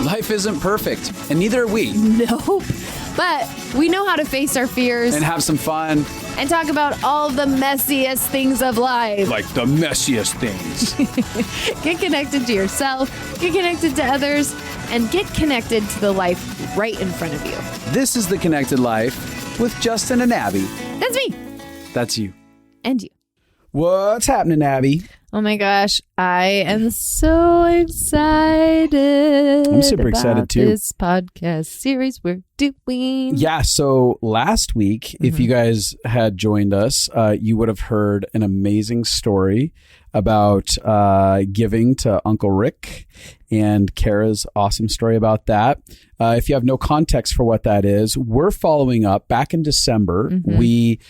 Life isn't perfect, and neither are we. Nope. But we know how to face our fears And have some fun. and talk about all the messiest things of life. Like the messiest things. Get connected to yourself, get connected to others, and get connected to the life right in front of you. This is The Connected Life with Justin and Abby. That's me. That's you. And you. What's happening, Abby? Oh my gosh, I am so excited. I'm super excited too. This podcast series we're doing. Yeah, so last week, if you guys had joined us, you would have heard an amazing story about giving to Uncle Rick and Kara's awesome story about that. If you have no context for what that is, we're following up. Back in December, we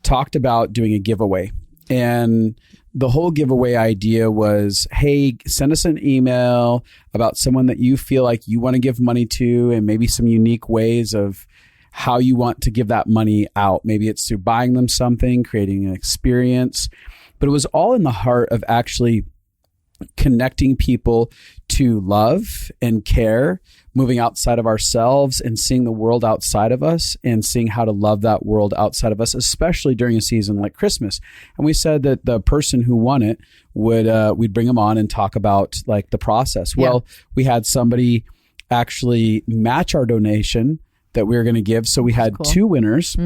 talked about doing a giveaway. And the whole giveaway idea was, hey, send us an email about someone that you feel like you want to give money to and maybe some unique ways of how you want to give that money out. Maybe it's through buying them something, creating an experience. But it was all in the heart of actually connecting people to love and care, moving outside of ourselves and seeing the world outside of us and seeing how to love that world outside of us, especially during a season like Christmas. And we said that the person who won it would, we'd bring them on and talk about like the process. Yeah. Well, we had somebody actually match our donation that we were going to give. So we had two winners.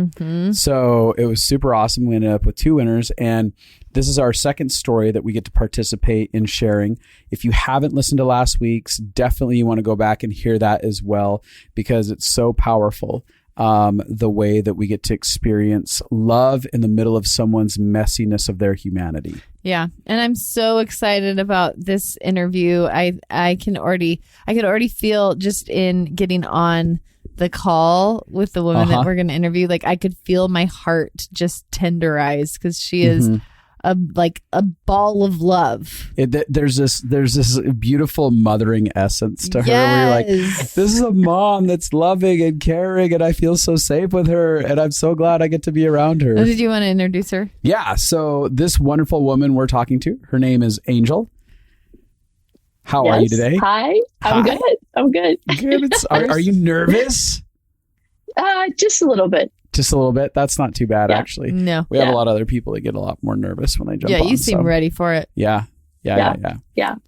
So it was super awesome. We ended up with two winners. And this is our second story that we get to participate in sharing. If you haven't listened to last week's, definitely you want to go back and hear that as well, because it's so powerful. The way that we get to experience love in the middle of someone's messiness of their humanity. Yeah. And I'm so excited about this interview. I can already feel just in getting on the call with the woman that we're going to interview, like I could feel my heart just tenderize because she is a ball of love. There's this beautiful mothering essence to her where you're like, this is a mom that's loving and caring and I feel so safe with her and I'm so glad I get to be around her. Did you want to introduce her? Yeah. So this wonderful woman we're talking to, her name is Angel. How are you today? Hi. I'm good. Good. Are you nervous? Just a little bit. Just a little bit. That's not too bad, actually. No. We have a lot of other people that get a lot more nervous when they jump on. Yeah, you seem ready for it. Yeah.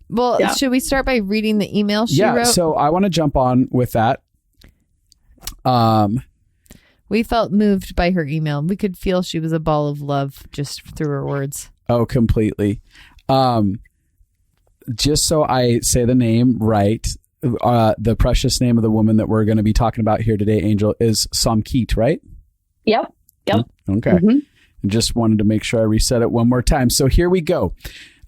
Well, should we start by reading the email she wrote? So I want to jump on with that. We felt moved by her email. We could feel she was a ball of love just through her words. Oh, completely. Just so I say the name right, the precious name of the woman that we're going to be talking about here today, Angel, is Samkeet, right? Yep. Okay. Just wanted to make sure I reset it one more time. So here we go.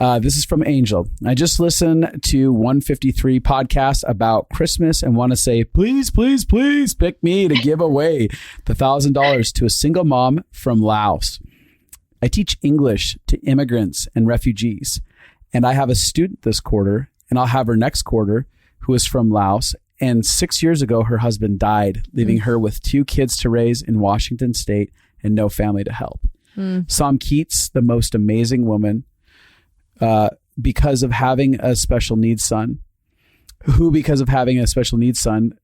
This is from Angel. I just listened to 153 podcast about Christmas and want to say, please pick me to give away the $1,000 to a single mom from Laos. I teach English to immigrants and refugees. And I have a student this quarter, and I'll have her next quarter, who is from Laos. And 6 years ago, her husband died, leaving her with 2 kids to raise in Washington State and no family to help. Samkeet's the most amazing woman because of having a special needs son,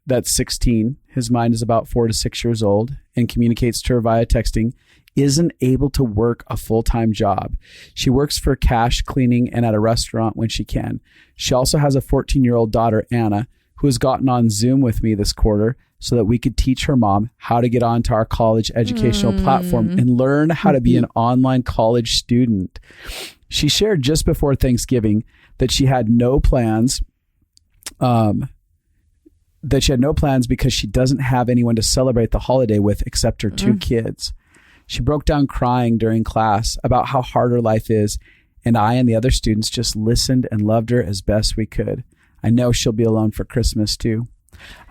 that's 16, his mind is about 4 to 6 years old, and communicates to her via texting, isn't able to work a full-time job. She works for cash cleaning and at a restaurant when she can. She also has a 14-year-old daughter, Anna, who has gotten on Zoom with me this quarter so that we could teach her mom how to get onto our college educational platform and learn how to be an online college student. She shared just before Thanksgiving that she had no plans because she doesn't have anyone to celebrate the holiday with except her 2 kids. She broke down crying during class about how hard her life is, and I and the other students just listened and loved her as best we could. I know she'll be alone for Christmas too.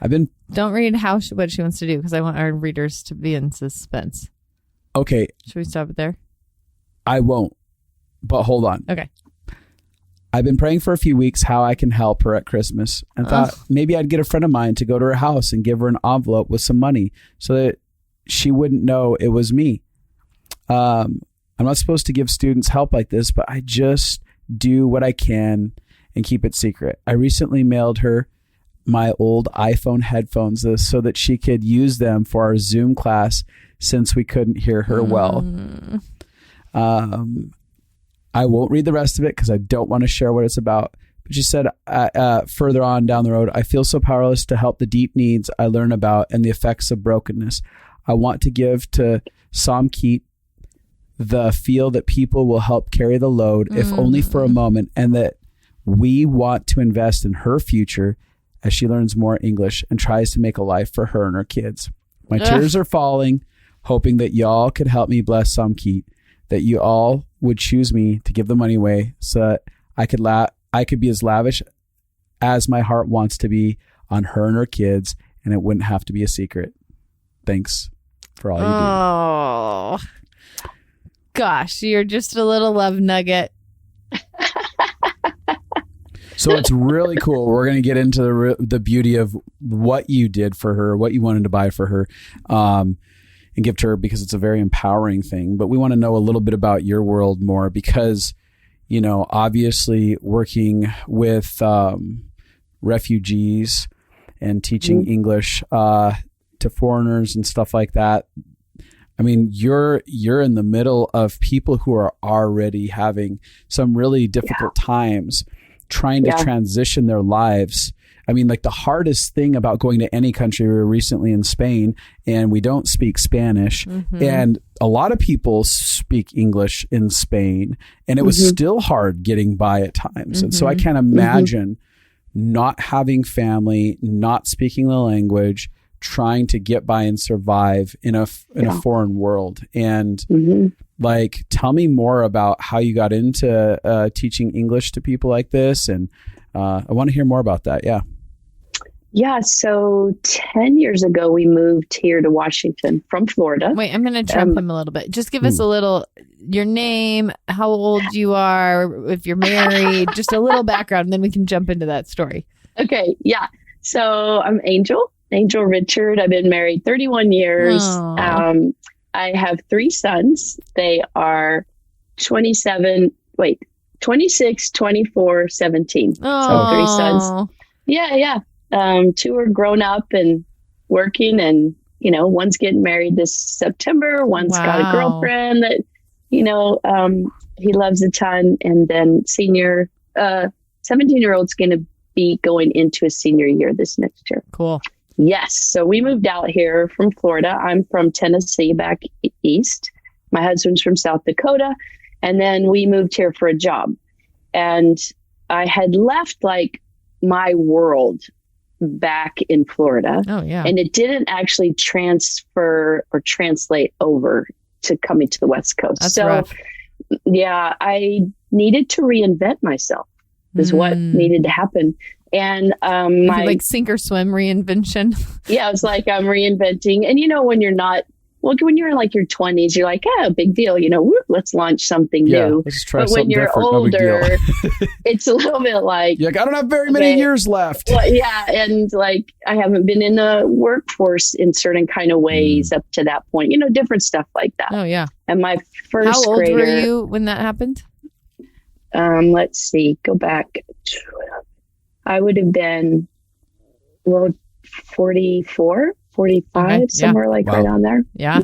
Don't read what she wants to do because I want our readers to be in suspense. Okay. Should we stop it there? I won't, but hold on. Okay. I've been praying for a few weeks how I can help her at Christmas and thought maybe I'd get a friend of mine to go to her house and give her an envelope with some money so that she wouldn't know it was me. I'm not supposed to give students help like this, but I just do what I can and keep it secret. I recently mailed her my old iPhone headphones so that she could use them for our Zoom class since we couldn't hear her well. I won't read the rest of it because I don't want to share what it's about. But she said, further on down the road, I feel so powerless to help the deep needs I learn about and the effects of brokenness. I want to give to Samkeet the feel that people will help carry the load, if only for a moment, and that we want to invest in her future as she learns more English and tries to make a life for her and her kids. My tears are falling, hoping that y'all could help me bless Samkeet, that you all would choose me to give the money away so that I could be as lavish as my heart wants to be on her and her kids, and it wouldn't have to be a secret. Thanks for all you do. Oh, gosh, you're just a little love nugget. So it's really cool. We're going to get into the beauty of what you did for her, what you wanted to buy for her, and give to her, because it's a very empowering thing. But we want to know a little bit about your world more because, you know, obviously working with refugees and teaching English to foreigners and stuff like that. I mean, you're in the middle of people who are already having some really difficult times trying to transition their lives. I mean, like the hardest thing about going to any country, we were recently in Spain and we don't speak Spanish, and a lot of people speak English in Spain, and it was still hard getting by at times. And so I can't imagine not having family, not speaking the language, trying to get by and survive in a foreign world. And like, tell me more about how you got into teaching English to people like this. And I want to hear more about that. Yeah. Yeah. So 10 years ago, we moved here to Washington from Florida. Wait, I'm going to trump him a little bit. Just give us a little, your name, how old you are, if you're married, just a little background, and then we can jump into that story. Okay. Yeah. So I'm Angel Richard. I've been married 31 years. I have 3 sons. They are 26, 24, 17. Aww. So 3 sons. Yeah. 2 are grown up and working, and, you know, one's getting married this September. One's got a girlfriend that, you know, he loves a ton. And then 17-year-old's going to be going into a senior year this next year. Cool. Yes. So we moved out here from Florida. I'm from Tennessee, back east. My husband's from South Dakota. And then we moved here for a job. And I had left like my world back in Florida. Oh, yeah. And it didn't actually transfer or translate over to coming to the West Coast. That's so rough. Yeah, I needed to reinvent myself is what needed to happen. And my like sink or swim reinvention. Yeah, it's like I'm reinventing. And you know, when you're in like your 20s, you're like, big deal. You know, let's launch something new. Let's try but when you're older, it's a little bit like, I don't have very many years left. Well, yeah, and like I haven't been in the workforce in certain kind of ways up to that point. You know, different stuff like that. Oh yeah. And my first How old grader, were you when that happened? Let's see, go back. I would have been, 44, 45, somewhere like right on there. Yeah.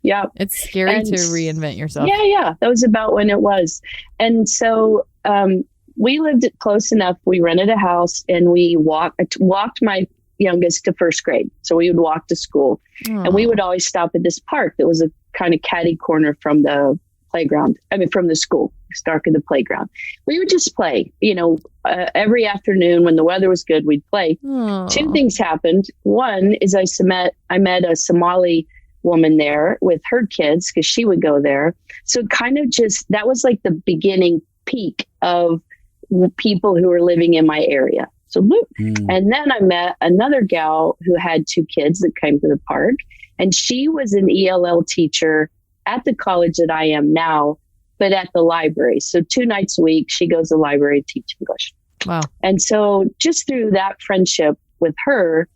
Yeah. It's scary to reinvent yourself. Yeah. That was about when it was. And so we lived close enough. We rented a house and we walked my youngest to first grade. So we would walk to school. Aww. And we would always stop at this park that was a kind of catty corner from the playground. From the school, start at the playground. We would just play, you know, every afternoon when the weather was good, we'd play. Aww. 2 things happened. One is I met a Somali woman there with her kids because she would go there. So kind of that was like the beginning peak of people who were living in my area. So, and then I met another gal who had 2 kids that came to the park, and she was an ELL teacher at the college that I am now, but at the library. So 2 nights a week, she goes to the library to teach English. Wow. And so just through that friendship with her,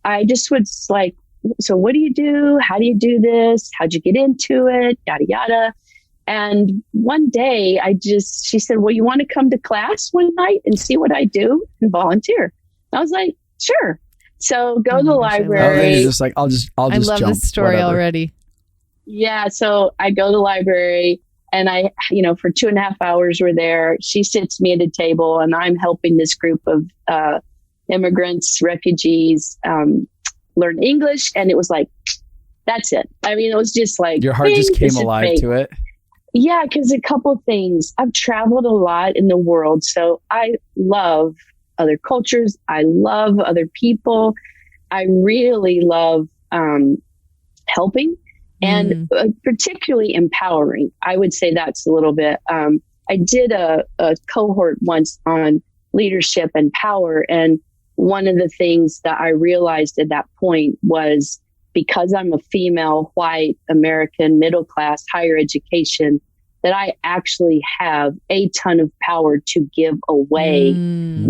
I just was like, so what do you do? How do you do this? How'd you get into it? Yada, yada. And one day she said, well, you want to come to class one night and see what I do and volunteer? And I was like, Sure. So go to the my gosh, I love library. You're just like, I'll just I love jump, this story whatever. already. Yeah. So I go to the library and for 2.5 hours we're there. She sits me at a table and I'm helping this group of immigrants, refugees learn English. And it was like, that's it. I mean, it was just like. Your heart just came alive to it. Yeah, because a couple things. I've traveled a lot in the world. So I love other cultures. I love other people. I really love helping and particularly empowering. I would say that's a little bit. I did a cohort once on leadership and power. And one of the things that I realized at that point was because I'm a female, white, American, middle class, higher education, that I actually have a ton of power to give away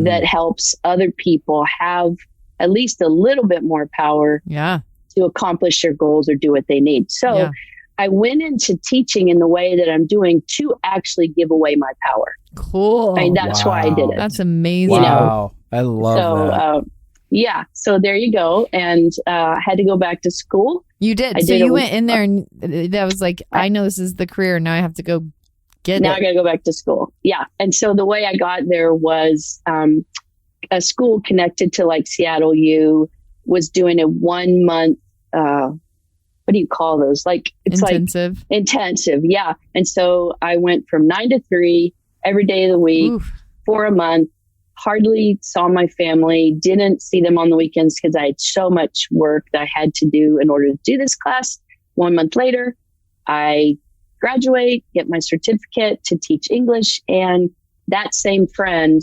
that helps other people have at least a little bit more power to accomplish their goals or do what they need. So I went into teaching in the way that I'm doing to actually give away my power. Cool. I mean, that's why I did it. That's amazing. Wow. I love that. Yeah. So there you go. And I had to go back to school. You did. So you went in there and that was like, I know this is the career. Now I have to go get it. Now I got to go back to school. Yeah. And so the way I got there was a school connected to like Seattle U was doing a 1 month, what do you call those? Like it's intensive. Like intensive. Yeah. And so I went from 9 to 3 every day of the week for a month. Hardly saw my family, didn't see them on the weekends because I had so much work that I had to do in order to do this class. 1 month later, I graduate, get my certificate to teach English. And that same friend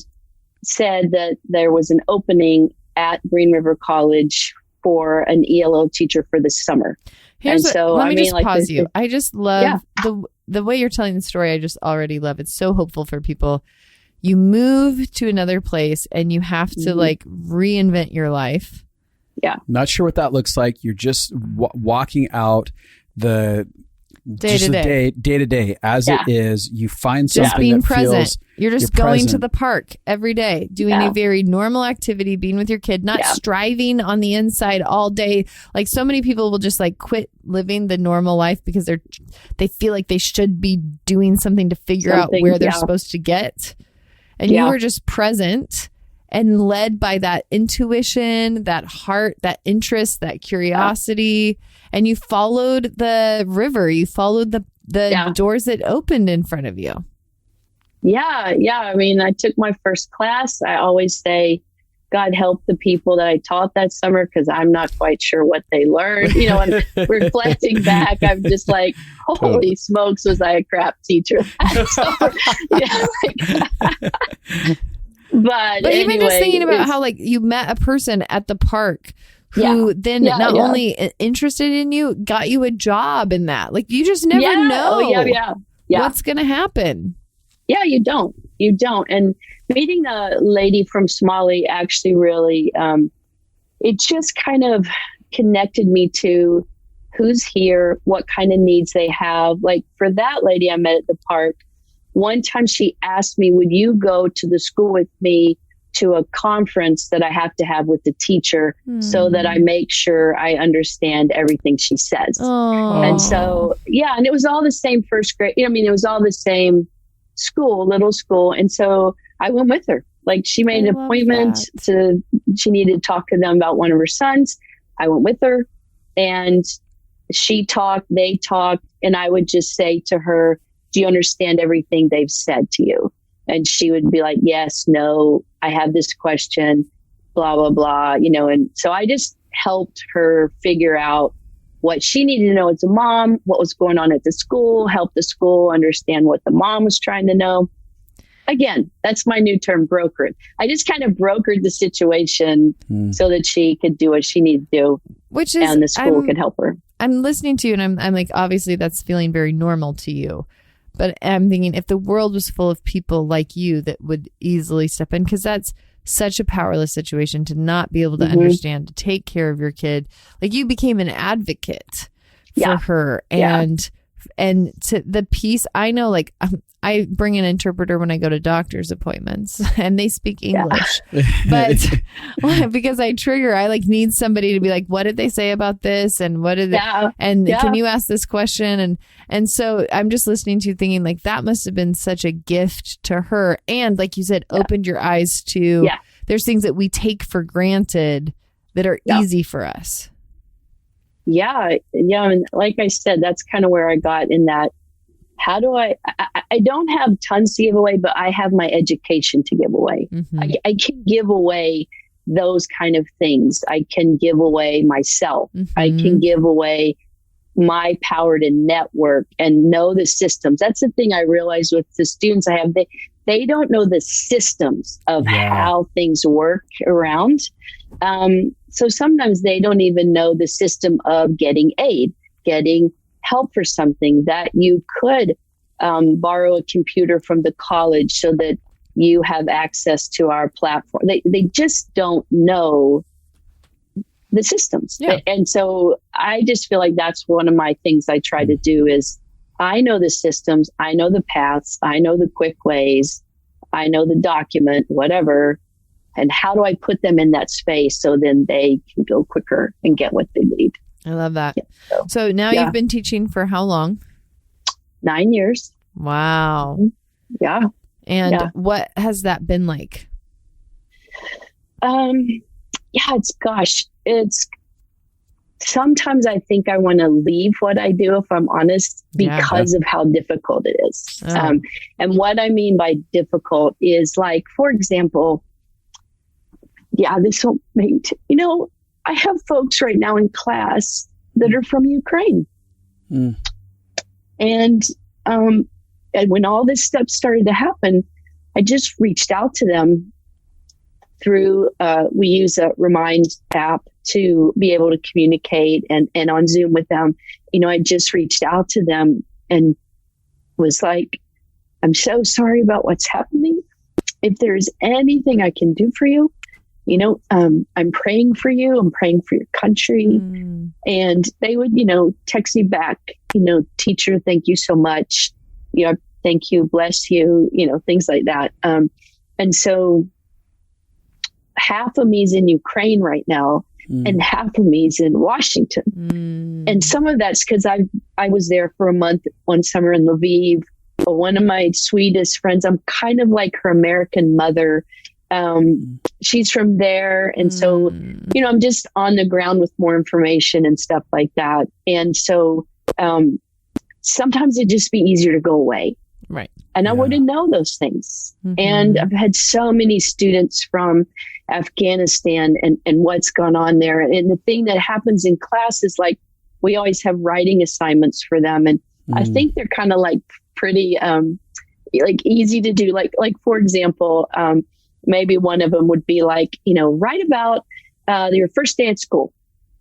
said that there was an opening at Green River College for an ELO teacher for the summer. Let me just pause you. I just love the way you're telling the story. I just already love it. It's so hopeful for people. You move to another place and you have to like reinvent your life. Yeah. Not sure what that looks like. You're just walking out the day to day as it is. You find something just being that present. feels You're just going to the park every day, doing a very normal activity, being with your kid, not striving on the inside all day. Like so many people will just like quit living the normal life because they feel like they should be doing something to figure out where they're supposed to get. And you were just present and led by that intuition, that heart, that interest, that curiosity. And you followed the river. You followed the doors that opened in front of you. Yeah. Yeah. I mean, I took my first class. I always say, God help the people that I taught that summer because I'm not quite sure what they learned. You know, and reflecting back, I'm just like, holy smokes, was I a crap teacher? But anyway, even just thinking about how like you met a person at the park who then not only interested in you, got you a job in that. Like you just never know what's going to happen. Yeah, you don't. And meeting the lady from Somali actually really, it just kind of connected me to who's here, what kind of needs they have. Like for that lady I met at the park, one time she asked me, would you go to the school with me to a conference that I have to have with the teacher so that I make sure I understand everything she says. Aww. And so, and it was all the same first grade. I mean, it was all the same school, little school. And so I went with her. Like she made an appointment she needed to talk to them about one of her sons. I went with her and she talked, they talked, and I would just say to her, do you understand everything they've said to you? And she would be like, yes, no, I have this question, blah, blah, blah, you know. And so I just helped her figure out what she needed to know as a mom, what was going on at the school, help the school understand what the mom was trying to know. Again, that's my new term, brokered. I just kind of brokered the situation so that she could do what she needed to do, and the school could help her. I'm listening to you and I'm like, obviously that's feeling very normal to you. But I'm thinking if the world was full of people like you that would easily step in, because that's such a powerless situation to not be able to understand, to take care of your kid. Like you became an advocate for her and to the piece. I know, like I bring an interpreter when I go to doctor's appointments and they speak English, but because I need somebody to be like, what did they say about this? And what did can you ask this question? And so I'm just listening to you thinking like, that must've been such a gift to her. And like you said, opened your eyes to, there's things that we take for granted that are easy for us. Yeah. And like I said, that's kind of where I got in that. How do I don't have tons to give away, but I have my education to give away. Mm-hmm. I can give away those kind of things. I can give away myself. Mm-hmm. I can give away my power to network and know the systems. That's the thing I realized with the students I have. They don't know the systems of how things work around. So sometimes they don't even know the system of getting aid, getting help for something, that you could borrow a computer from the college so that you have access to our platform. They just don't know the systems. Yeah. And so I just feel like that's one of my things I try to do is I know the systems, I know the paths, I know the quick ways, I know the document, whatever. And how do I put them in that space so then they can go quicker and get what they need? I love that. Yeah, so now you've been teaching for how long? 9 years. Wow. Yeah. And what has that been like? It's sometimes I think I want to leave what I do, if I'm honest, because of how difficult it is. Oh. And what I mean by difficult is like, for example, this will make, I have folks right now in class that are from Ukraine. Mm. And when all this stuff started to happen, I just reached out to them through, we use a Remind app to be able to communicate and on Zoom with them. I just reached out to them and was like, I'm so sorry about what's happening. If there's anything I can do for you, I'm praying for you. I'm praying for your country. Mm. And they would, text me back, teacher, thank you so much. Thank you. Bless you, things like that. And so half of me is in Ukraine right now and half of me is in Washington. Mm. And some of that's because I was there for a month one summer in Lviv. But one of my sweetest friends, I'm kind of like her American mother. She's from there. And so, I'm just on the ground with more information and stuff like that. And so, sometimes it'd just be easier to go away. Right. And I wouldn't know those things. Mm-hmm. And I've had so many students from Afghanistan and what's gone on there. And the thing that happens in class is like, we always have writing assignments for them. And I think they're kind of like pretty, like easy to do. Like for example, maybe one of them would be like, write about your first day at school,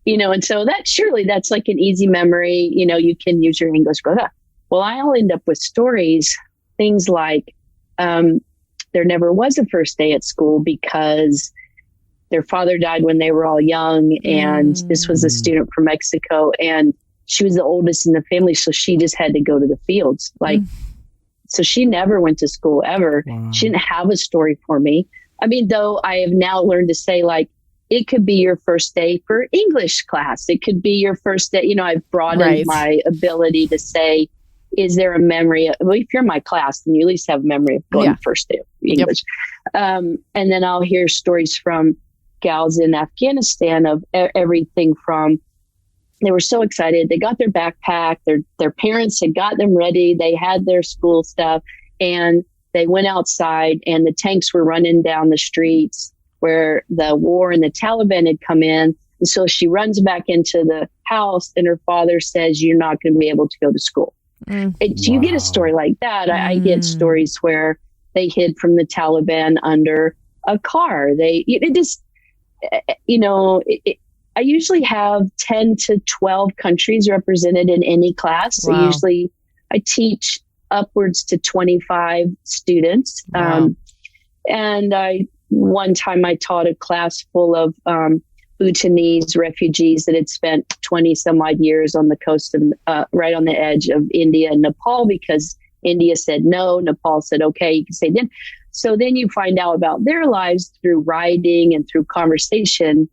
and so that's like an easy memory. You can use your English for that. Well, I'll end up with stories, things like there never was a first day at school because their father died when they were all young. And this was a student from Mexico and she was the oldest in the family. So she just had to go to the fields. So she never went to school ever. Wow. She didn't have a story for me. I mean, though I have now learned to say like, it could be your first day for English class. It could be your first day. I've broadened my ability to say, is there a memory? Well, if you're in my class, then you at least have a memory of going first day of English. Yep. And then I'll hear stories from gals in Afghanistan of everything from, they were so excited. They got their backpack. Their parents had got them ready. They had their school stuff and they went outside and the tanks were running down the streets where the war and the Taliban had come in. And so she runs back into the house and her father says, you're not going to be able to go to school. You get a story like that. I get stories where they hid from the Taliban under a car. I usually have 10 to 12 countries represented in any class. Wow. So I teach upwards to 25 students. Wow. And one time I taught a class full of Bhutanese refugees that had spent 20 some odd years on the coast of, right on the edge of India and Nepal because India said no. Nepal said, okay, you can stay then. So then you find out about their lives through writing and through conversation.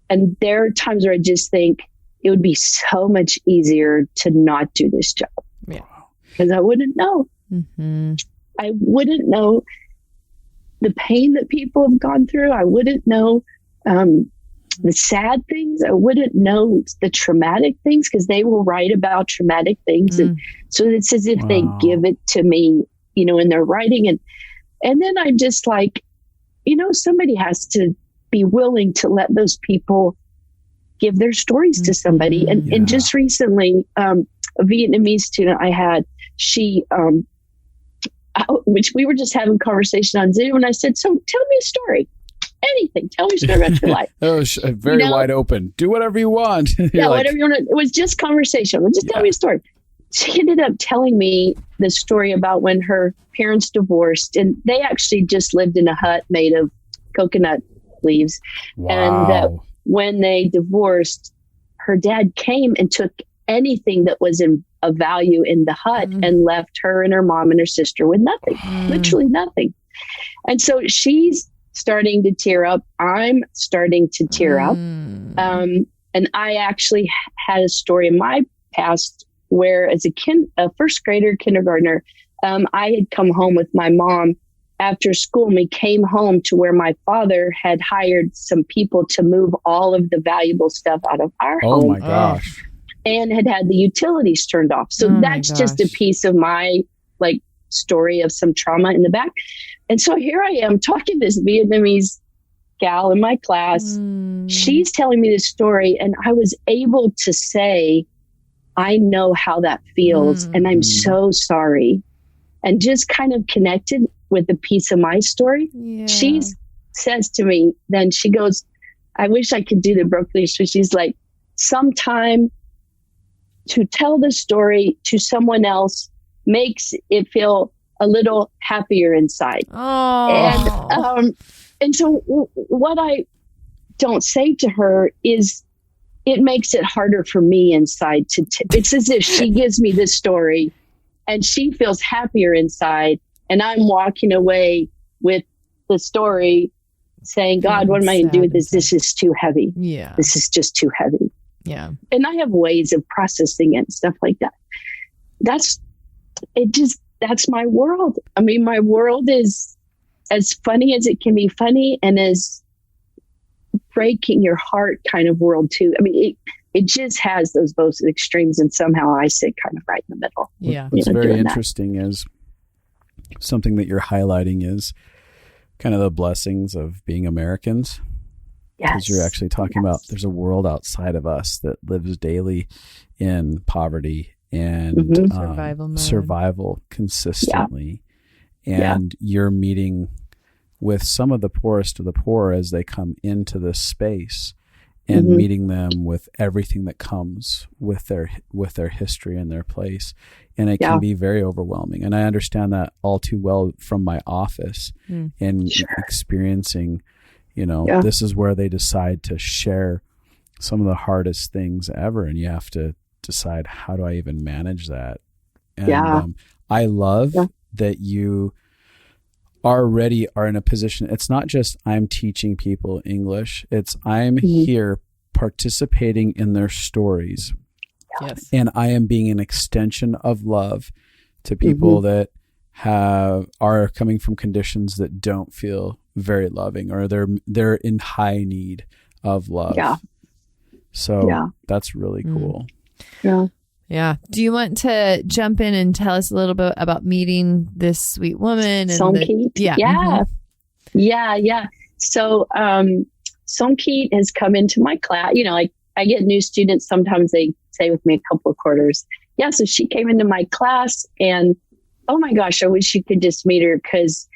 And there are times where I just think it would be so much easier to not do this job. Yeah. Because I wouldn't know. Mm-hmm. I wouldn't know the pain that people have gone through. I wouldn't know the sad things. I wouldn't know the traumatic things, because they will write about traumatic things. And so it's as if they give it to me, you know, in their writing. And then I'm just like, you know, somebody has to be willing to let those people give their stories to somebody. And just recently, a Vietnamese student I had, she, which we were just having conversation on Zoom, and I said, so tell me a story. Anything. Tell me a story about your life. That was very wide open. Do whatever you want. Whatever you want. It was just conversation. Just tell me a story. She ended up telling me the story about when her parents divorced, and they actually just lived in a hut made of coconut leaves. Wow. And that when they divorced, her dad came and took anything that was of value in the hut and left her and her mom and her sister with nothing, literally nothing. And so she's starting to tear up. I'm starting to tear up. And I actually had a story in my past where, as a first grader, kindergartner, I had come home with my mom after school, and we came home to where my father had hired some people to move all of the valuable stuff out of our home. Oh my gosh. And had the utilities turned off. So that's just a piece of my story of some trauma in the back. And so here I am talking to this Vietnamese gal in my class. She's telling me this story, and I was able to say, I know how that feels, and I'm so sorry. And just kind of connected with a piece of my story. Yeah. She says to me, then she goes, I wish I could do the Brooklyn. So she's like, sometime to tell the story to someone else makes it feel a little happier inside. Oh. And so what I don't say to her is, it makes it harder for me inside it's as if she gives me this story and she feels happier inside, and I'm walking away with the story saying, God, what am I going to do with this? This is too heavy. Yeah. This is just too heavy. Yeah. And I have ways of processing it and stuff like that. That's my world. I mean, my world is as funny as it can be funny, and as breaking your heart kind of world too. I mean, it just has those both extremes, and somehow I sit kind of right in the middle. Yeah. What's very interesting is something that you're highlighting is kind of the blessings of being Americans. Because you're actually talking about there's a world outside of us that lives daily in poverty and survival consistently. And you're meeting with some of the poorest of the poor as they come into this space, and meeting them with everything that comes with their history and their place. And it can be very overwhelming. And I understand that all too well from my office and experiencing, this is where they decide to share some of the hardest things ever. And you have to decide, how do I even manage that? And I love that you already are in a position. It's not just I'm teaching people English. It's I'm here participating in their stories. Yes. And I am being an extension of love to people that are coming from conditions that don't feel very loving, or they're in high need of love. Yeah. So that's really cool. Yeah. Yeah. Do you want to jump in and tell us a little bit about meeting this sweet woman? Songkeet. Yeah. So Songkeet has come into my class. I get new students. Sometimes they stay with me a couple of quarters. Yeah. So she came into my class, and oh my gosh, I wish you could just meet her, because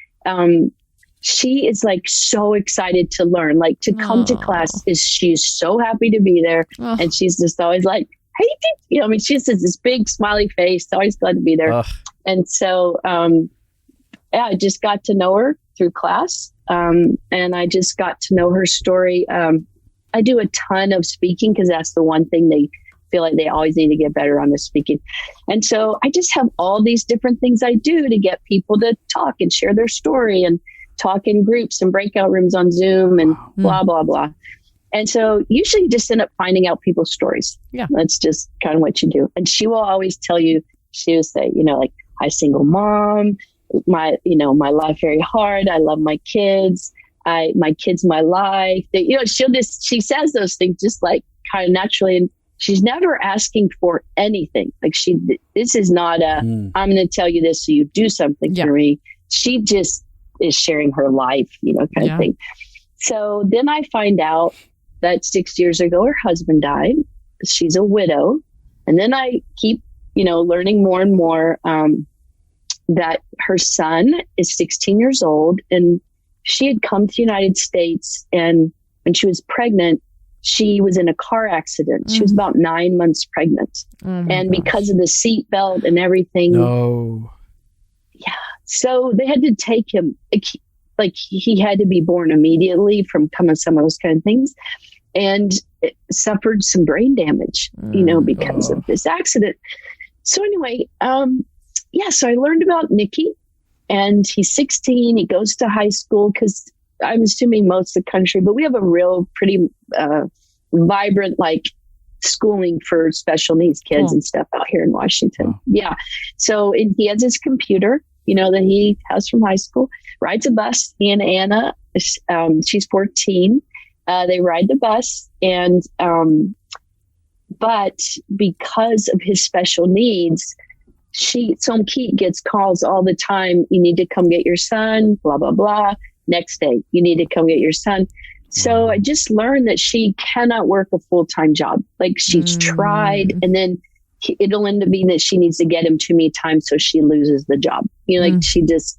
she is so excited to learn, to come to class. She's so happy to be there. And she's just always like, hey, she just has this big smiley face, always glad to be there. And so, I just got to know her through class. And I just got to know her story. I do a ton of speaking, because that's the one thing they feel like they always need to get better on the speaking. And so I just have all these different things I do to get people to talk and share their story and talk in groups and breakout rooms on Zoom and blah, blah, blah. And so usually you just end up finding out people's stories. Yeah. That's just kind of what you do. And she will always tell you, she will say, like, hi, single mom, my life very hard. I love my kids. My kids, my life. She says those things just like kind of naturally. And she's never asking for anything. Like this is not I'm going to tell you this so you do something for me. She just is sharing her life, kind of thing. So then I find out that 6 years ago, her husband died. She's a widow. And then I keep, learning more and more, that her son is 16 years old, and she had come to the United States, and when she was pregnant, she was in a car accident. She was about 9 months pregnant. And because of the seatbelt and everything. No. Yeah. So they had to take him, like he had to be born immediately from some of those kind of things, and it suffered some brain damage, because of this accident. So anyway, so I learned about Nicky, and he's 16. He goes to high school because I'm assuming most of the country, but we have a real pretty vibrant, like, schooling for special needs kids and stuff out here in Washington. Wow. Yeah. So he has his computer, that he has from high school, rides a bus. He and Anna, she's 14. They ride the bus, and but because of his special needs, Keat gets calls all the time. You need to come get your son, blah, blah, blah. Next day, you need to come get your son. So I just learned that she cannot work a full-time job. Like, she's tried, and then it'll end up being that she needs to get him too many times, so she loses the job. Like, she just,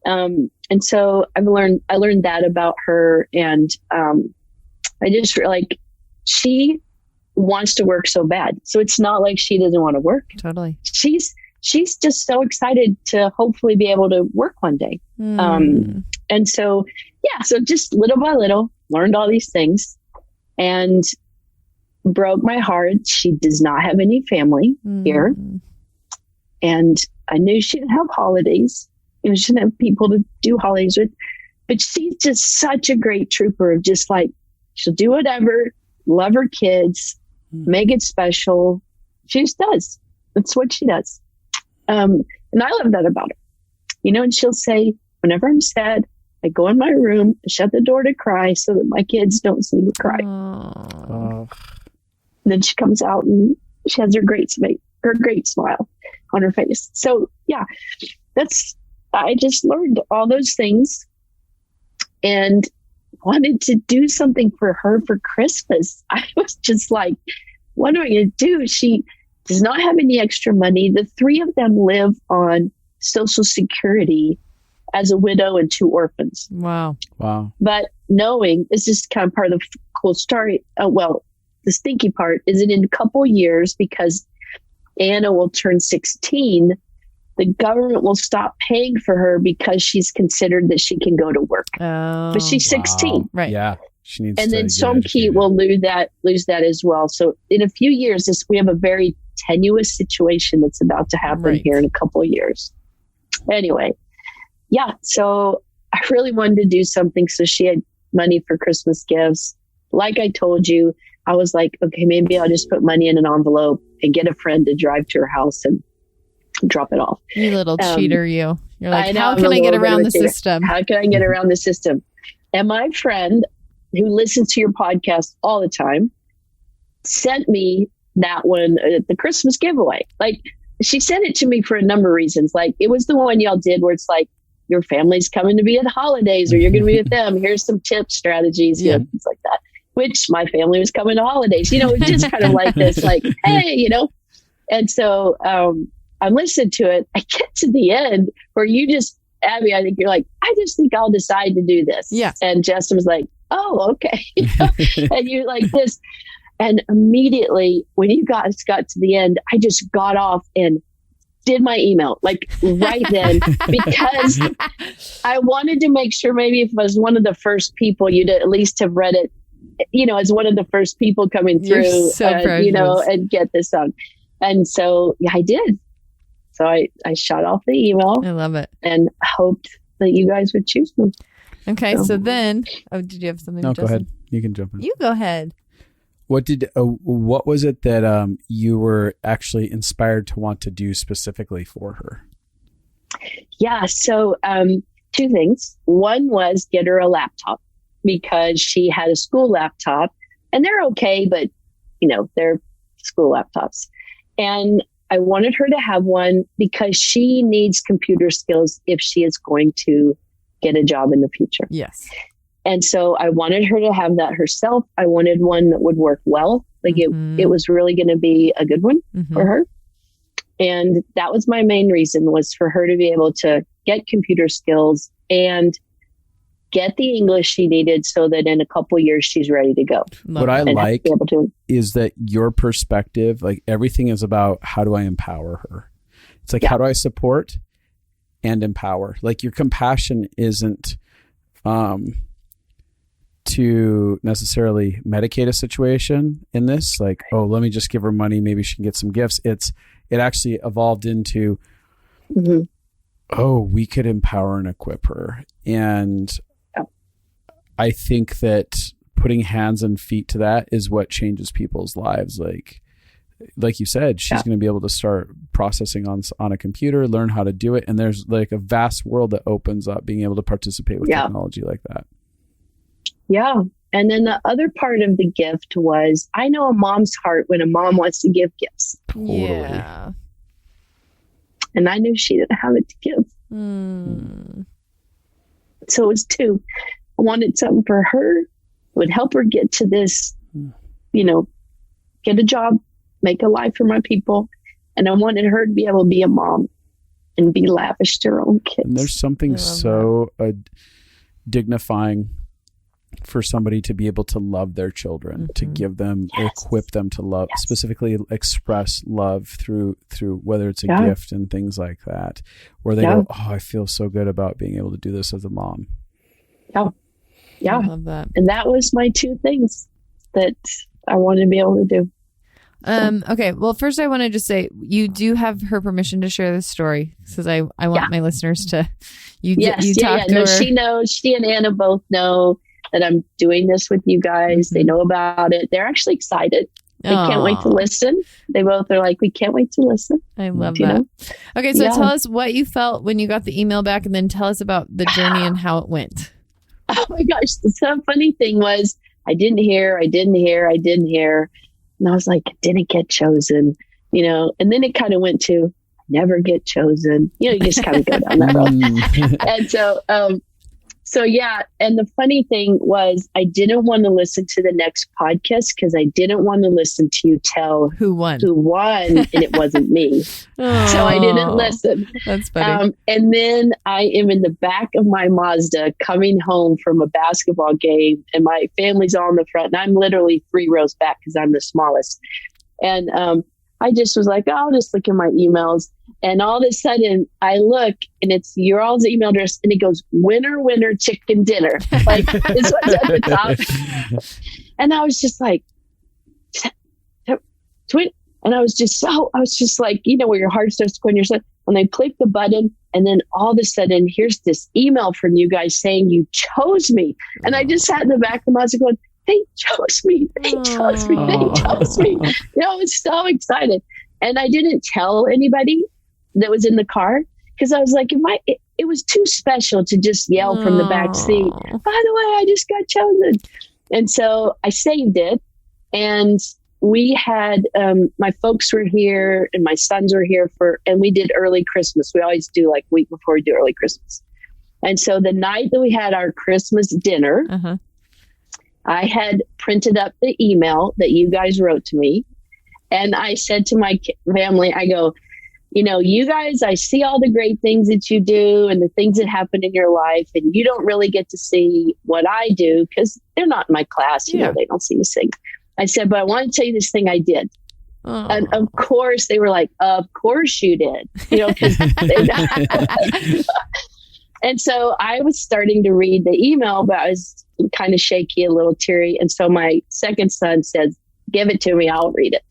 and so I learned that about her. And, I just feel like she wants to work so bad. So it's not like she doesn't want to work. Totally. She's just so excited to hopefully be able to work one day. And so, so just little by little, learned all these things, and broke my heart. She does not have any family here. And I knew she didn't have holidays. She didn't have people to do holidays with. But she's just such a great trooper of just like, she'll do whatever, love her kids, make it special. She just does. That's what she does. And I love that about her. And she'll say, whenever I'm sad, I go in my room, shut the door to cry so that my kids don't see me cry. Then she comes out and she has her great smile on her face. So I just learned all those things and wanted to do something for her for Christmas. I was just like, what am I going to do? She does not have any extra money. The three of them live on Social Security as a widow and 2 orphans. Wow. But knowing, this is kind of part of the cool story. The stinky part is that in a couple years, because Anna will turn 16, the government will stop paying for her because she's considered that she can go to work. But she's 16. Right. Yeah. She needs and to then Somkeet will lose that as well. So in a few years, we have a very tenuous situation that's about to happen here in a couple of years. Anyway, so I really wanted to do something so she had money for Christmas gifts. Like I told you, I was like, okay, maybe I'll just put money in an envelope and get a friend to drive to her house and drop it off. You little cheater, you. You're like, how can I get around the system? How can I get around the system? And my friend, who listens to your podcast all the time, sent me that one at the Christmas giveaway. Like, she sent it to me for a number of reasons. Like, it was the one y'all did where it's like, your family's coming to be at the holidays, or you're going to be with them. Here's some tips, strategies, things like that. Which my family was coming to holidays. It's just kind of like this, like, hey, And so I'm listening to it. I get to the end where you just, Abby, I think you're like, I just think I'll decide to do this. Yeah. And Justin was like, oh, okay. And you're like this. And immediately when you guys got to the end, I just got off and did my email like right then, because I wanted to make sure maybe if I was one of the first people, you'd at least have read it as one of the first people coming through, so and get this done. And so I did. So I shot off the email. I love it. And hoped that you guys would choose me. Okay. So then, did you have something? No, Justin? go ahead. You can jump in. You go ahead. What was it that you were actually inspired to want to do specifically for her? Yeah. So, 2 things. One was get her a laptop because she had a school laptop and they're okay, but they're school laptops. And I wanted her to have one because she needs computer skills if she is going to get a job in the future. Yes. And so I wanted her to have that herself. I wanted one that would work well. Like it was really going to be a good one for her. And that was my main reason, was for her to be able to get computer skills and get the English she needed so that in a couple years she's ready to go. What I like is that your perspective, like everything is about how do I empower her? It's like, how do I support and empower? Like your compassion isn't to necessarily medicate a situation in this. Like, oh, let me just give her money. Maybe she can get some gifts. It actually evolved into, oh, we could empower and equip her. And I think that putting hands and feet to that is what changes people's lives. Like you said, she's going to be able to start processing on a computer, learn how to do it. And there's like a vast world that opens up being able to participate with technology like that. Yeah. And then the other part of the gift was, I know a mom's heart when a mom wants to give gifts. Totally. Yeah. And I knew she didn't have it to give. So it was 2. I wanted something for her, would help her get to this, get a job, make a life for my people. And I wanted her to be able to be a mom and be lavish to her own kids. And there's something so dignifying for somebody to be able to love their children, to give them, equip them to love, specifically express love through whether it's a gift and things like that, where they go, oh, I feel so good about being able to do this as a mom. Yeah. I love that. And that was my 2 things that I wanted to be able to do. Okay. Well, first I want to just say you do have her permission to share this story because I want my listeners to, talk to her. She knows, she and Anna both know that I'm doing this with you guys. They know about it. They're actually excited. They can't wait to listen. They both are like, we can't wait to listen. I love that. Okay. So tell us what you felt when you got the email back and then tell us about the journey and how it went. Oh my gosh. The funny thing was I didn't hear. And I was like, I didn't get chosen, and then it kind of went to never get chosen. You just kind of go down that road. And so, and the funny thing was I didn't want to listen to the next podcast because I didn't want to listen to you tell who won, and it wasn't me. So I didn't listen. That's funny. And then I am in the back of my Mazda coming home from a basketball game and my family's all in the front and I'm literally 3 rows back because I'm the smallest. And I just was like, I'll just look at my emails. And all of a sudden I look and it's your all's email address and it goes winner chicken dinner. Like this one's at the top. And I was just like, tweet. And I was just like, where your heart starts going, when they click the button and then all of a sudden here's this email from you guys saying you chose me. And I just sat in the back of the house going, they chose me. I was so excited. And I didn't tell anybody that was in the car because I was like, it was too special to just yell from the back seat. By the way, I just got chosen. And so I saved it. And we had, my folks were here and my sons were here and we did early Christmas. We always do like week before we do early Christmas. And so the night that we had our Christmas dinner, I had printed up the email that you guys wrote to me. And I said to my family, I go, you guys, I see all the great things that you do and the things that happen in your life. And you don't really get to see what I do because they're not in my class. They don't see me sing. I said, but I want to tell you this thing I did. And of course they were like, of course you did, because And so I was starting to read the email, but I was kind of shaky, a little teary. And so my second son says, give it to me, I'll read it,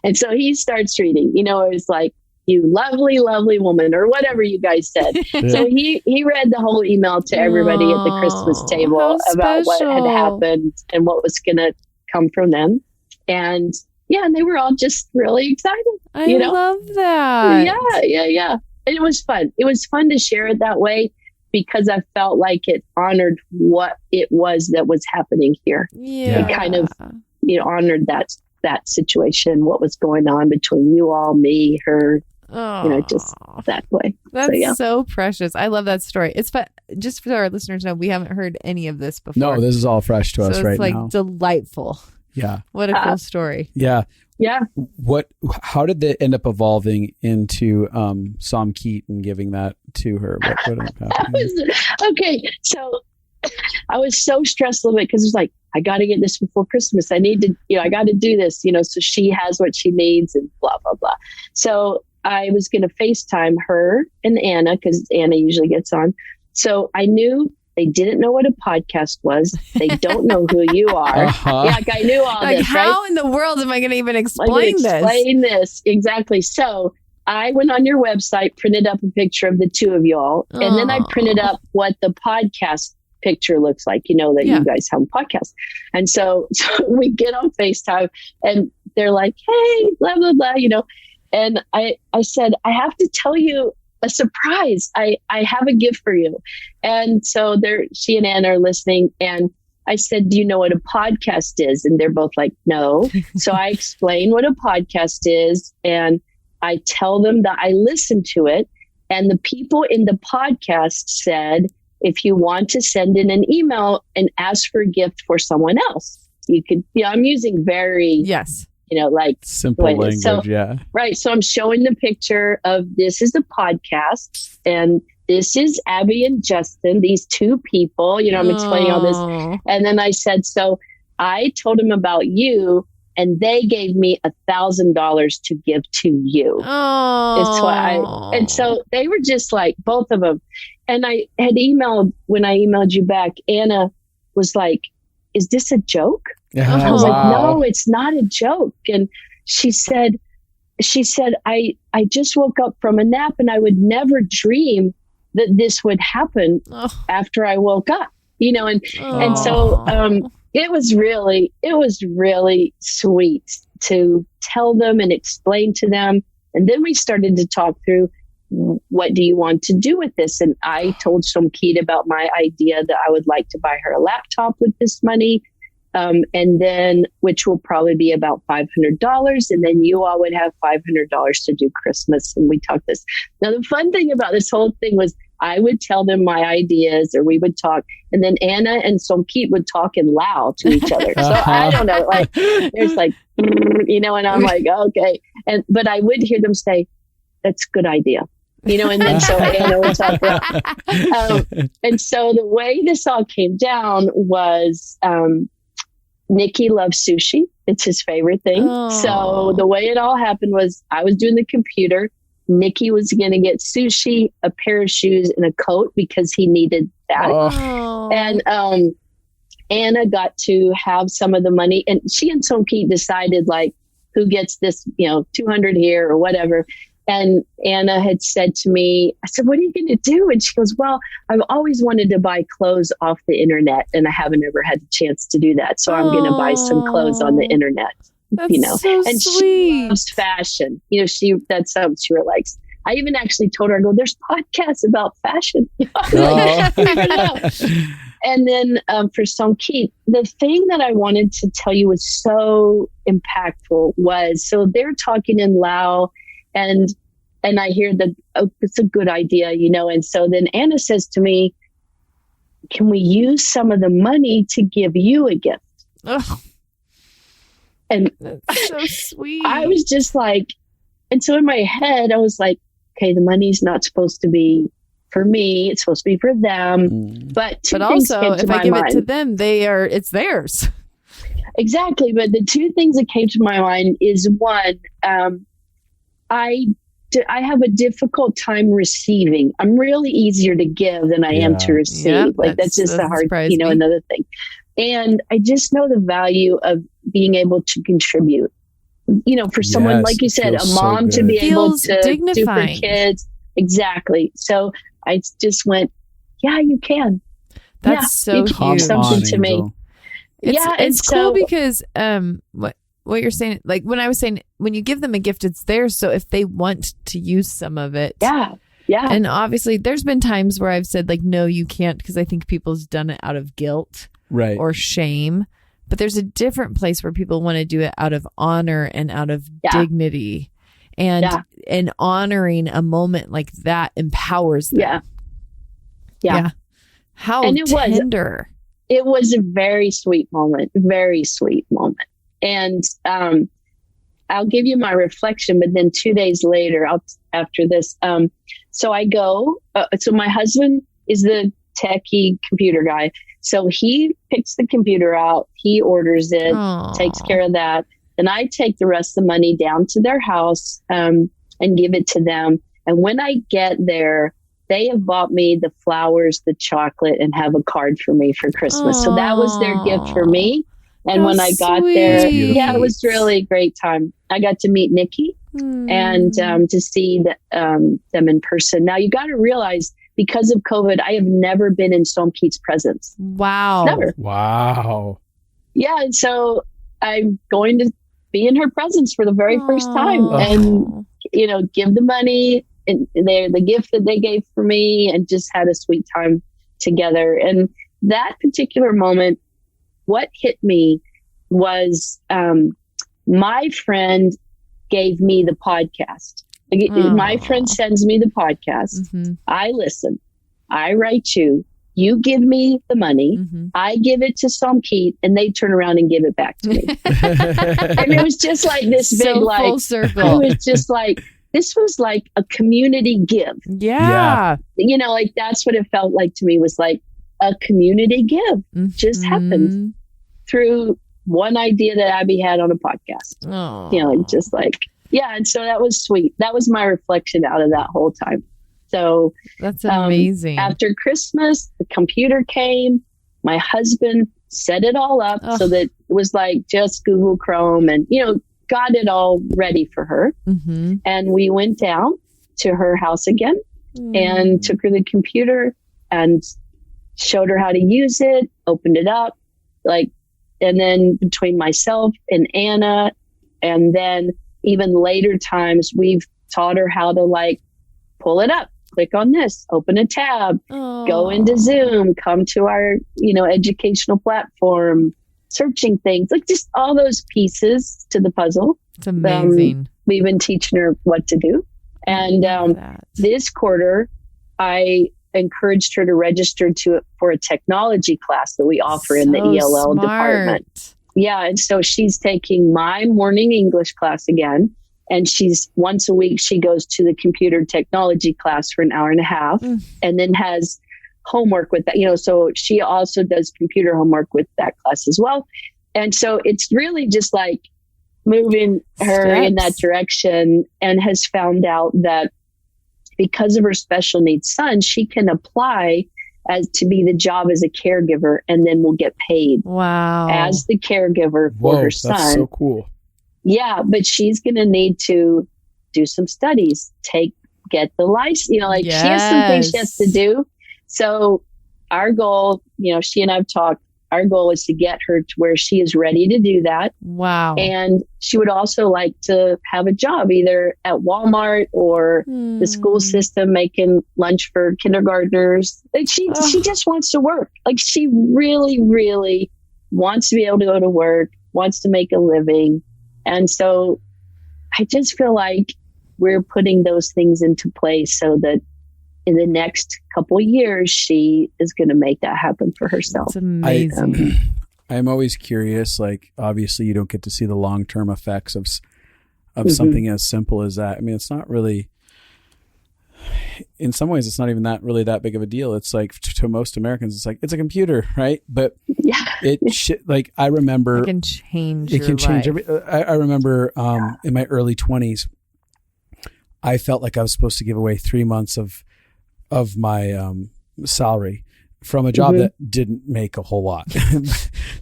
And so he starts reading, it was like, you lovely, lovely woman, or whatever you guys said. So he read the whole email to everybody at the Christmas table about what had happened and what was going to come from them. And and they were all just really excited. I love that. Yeah. And it was fun. It was fun to share it that way because I felt like it honored what it was that was happening here. Yeah. It kind of, honored that situation, what was going on between you all, me, her, just that way. That's so precious. I love that story. It's fun. Just for our listeners know, we haven't heard any of this before. No, this is all fresh to us right now. It's like delightful. Yeah. What a cool story. Yeah. Yeah. How did they end up evolving into Som Keat and giving that to her? What happened? Okay. So I was so stressed a little bit because it was like, I got to get this before Christmas. I need to, I got to do this, so she has what she needs and blah, blah, blah. So I was going to FaceTime her and Anna because Anna usually gets on. So I knew they didn't know what a podcast was. They don't know who you are. Yeah, I knew all this. How in the world am I going to even explain this? Exactly. So I went on your website, printed up a picture of the two of y'all, and then I printed up what the podcast picture looks like, that you guys have a podcast. And so we get on FaceTime and they're like, hey, blah, blah, blah, And I said, I have to tell you a surprise. I have a gift for you. And so she and Anna are listening. And I said, do you know what a podcast is? And they're both like, no. So I explain what a podcast is. And I tell them that I listened to it. And the people in the podcast said, if you want to send in an email and ask for a gift for someone else, you could, I'm using very, like simple language. So, right. So I'm showing the picture of this is a podcast and this is Abi and Justin, these two people, I'm explaining all this. And then I said, so I told them about you and they gave me $1,000 to give to you. And so they were just like, both of them. And I had when I emailed you back, Anna was like, is this a joke? I was like, no, it's not a joke. And she said, I just woke up from a nap and I would never dream that this would happen after I woke up, and so, it was really sweet to tell them and explain to them. And then we started to talk through, what do you want to do with this? And I told Som Keat about my idea that I would like to buy her a laptop with this money. And then, which will probably be about $500. And then you all would have $500 to do Christmas. And we talked this. Now, the fun thing about this whole thing was I would tell them my ideas or we would talk. And then Anna and Som Keat would talk in Lao to each other. So I don't know, like there's like, and I'm like, okay. But I would hear them say, that's a good idea. And then so Anna would talk. And so the way this all came down was, Nikki loves sushi. It's his favorite thing. So the way it all happened was I was doing the computer. Nikki was going to get sushi, a pair of shoes, and a coat because he needed that. And Anna got to have some of the money. And she and Som Keat decided like who gets this, 200 here or whatever. And Anna had said to me, I said, what are you going to do? And she goes, well, I've always wanted to buy clothes off the internet and I haven't ever had the chance to do that. So I'm going to buy some clothes on the internet, That's so and sweet. She loves fashion. That's something she really likes. I even actually told her, I go, there's podcasts about fashion. And then for Som Keat, the thing that I wanted to tell you was so impactful was, so they're talking in Lao and I hear that, it's a good idea, and so then Anna says to me, can we use some of the money to give you a gift? And that's so sweet. I was just like, and so in my head, I was like, okay, the money's not supposed to be for me. It's supposed to be for them. But also, if I give it to them, it's theirs. Exactly. But the two things that came to my mind is one, I have a difficult time receiving. I'm really easier to give than I am to receive. Yeah, that's just the hard, another thing. And I just know the value of being able to contribute. For someone, like you said, a mom to be able to dignifying. do for kids. Exactly. So I just went, yeah, you can. That's so huge. Something to me. It's cool because what you're saying, like when I was saying, when you give them a gift, it's theirs. So if they want to use some of it. Yeah. Yeah. And obviously there's been times where I've said like, no, you can't, because I think people's done it out of guilt or shame. But there's a different place where people want to do it out of honor and out of dignity. And honoring a moment like that empowers them. Yeah. How tender. It was a very sweet moment. Very sweet moment. And I'll give you my reflection, but then 2 days later, after this, so I go. So my husband is the techie computer guy. So he picks the computer out, he orders it, takes care of that. Then I take the rest of the money down to their house and give it to them. And when I get there, they have bought me the flowers, the chocolate, and have a card for me for Christmas. So that was their gift for me. And when I got there, it was really a great time. I got to meet Nikki and to see them in person. Now, you got to realize, because of COVID, I have never been in Somkeet's presence. Wow. Never. Wow. Yeah. And so I'm going to be in her presence for the very first time and, give the money and the gift that they gave for me, and just had a sweet time together. And that particular moment, what hit me was my friend gave me the podcast. My friend sends me the podcast. Mm-hmm. I listen. I write you. You give me the money. Mm-hmm. I give it to Somkeet, and they turn around and give it back to me. And it was just like this big, full circle. It was just like, this was like a community give. Yeah. That's what it felt like to me, was like a community give just happened through one idea that Abby had on a podcast. Just like, and so that was sweet. That was my reflection out of that whole time. So that's amazing. After Christmas, the computer came. My husband set it all up so that it was like just Google Chrome, and, got it all ready for her. Mm-hmm. And we went down to her house again and took her the computer and showed her how to use it, opened it up, and then between myself and Anna, and then even later times, we've taught her how to pull it up, click on this, open a tab, go into Zoom, come to our, educational platform, searching things, just all those pieces to the puzzle. It's amazing. We've been teaching her what to do. And this quarter, I encouraged her to register for a technology class that we offer in the ELL department. Yeah. And so she's taking my morning English class again. And once a week, she goes to the computer technology class for an hour and a half, and then has homework with that, so she also does computer homework with that class as well. And so it's really just like moving her in that direction, and has found out that because of her special needs son, she can apply as to be the job as a caregiver, and then will get paid as the caregiver for her son. That's so cool. Yeah, but she's going to need to do some studies, get the license, she has some things she has to do. So our goal, she and I've talked, our goal is to get her to where she is ready to do that. Wow. And she would also like to have a job either at Walmart or the school system making lunch for kindergartners. She just wants to work. She really, really wants to be able to go to work, wants to make a living. And so I just feel like we're putting those things into place so that in the next couple of years, she is going to make that happen for herself. That's amazing. I'm always curious, obviously you don't get to see the long-term effects of something as simple as that. I mean, it's not really, in some ways, it's not even that big of a deal. It's to most Americans, it's a computer, right? But I remember it can change life. I remember in my early 20s, I felt like I was supposed to give away 3 months of my salary from a job that didn't make a whole lot.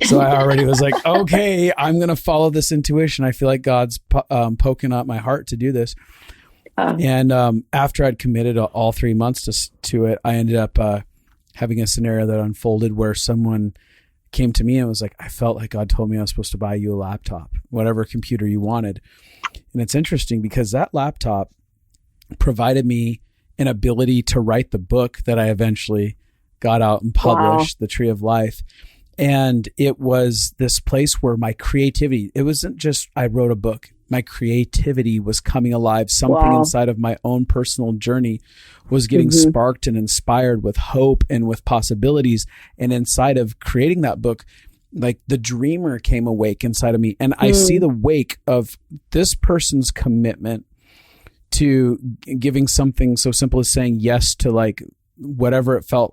So I already was like, okay, I'm going to follow this intuition. I feel like God's poking up my heart to do this. And after I'd committed all 3 months to it, I ended up having a scenario that unfolded where someone came to me and was like, I felt like God told me I was supposed to buy you a laptop, whatever computer you wanted. And it's interesting because that laptop provided me an ability to write the book that I eventually got out and published, The Tree of Life. And it was this place where my creativity, it wasn't just I wrote a book. My creativity was coming alive. Something inside of my own personal journey was getting sparked and inspired with hope and with possibilities. And inside of creating that book, like the dreamer came awake inside of me. And I see the wake of this person's commitment to giving something so simple as saying yes to like whatever it felt,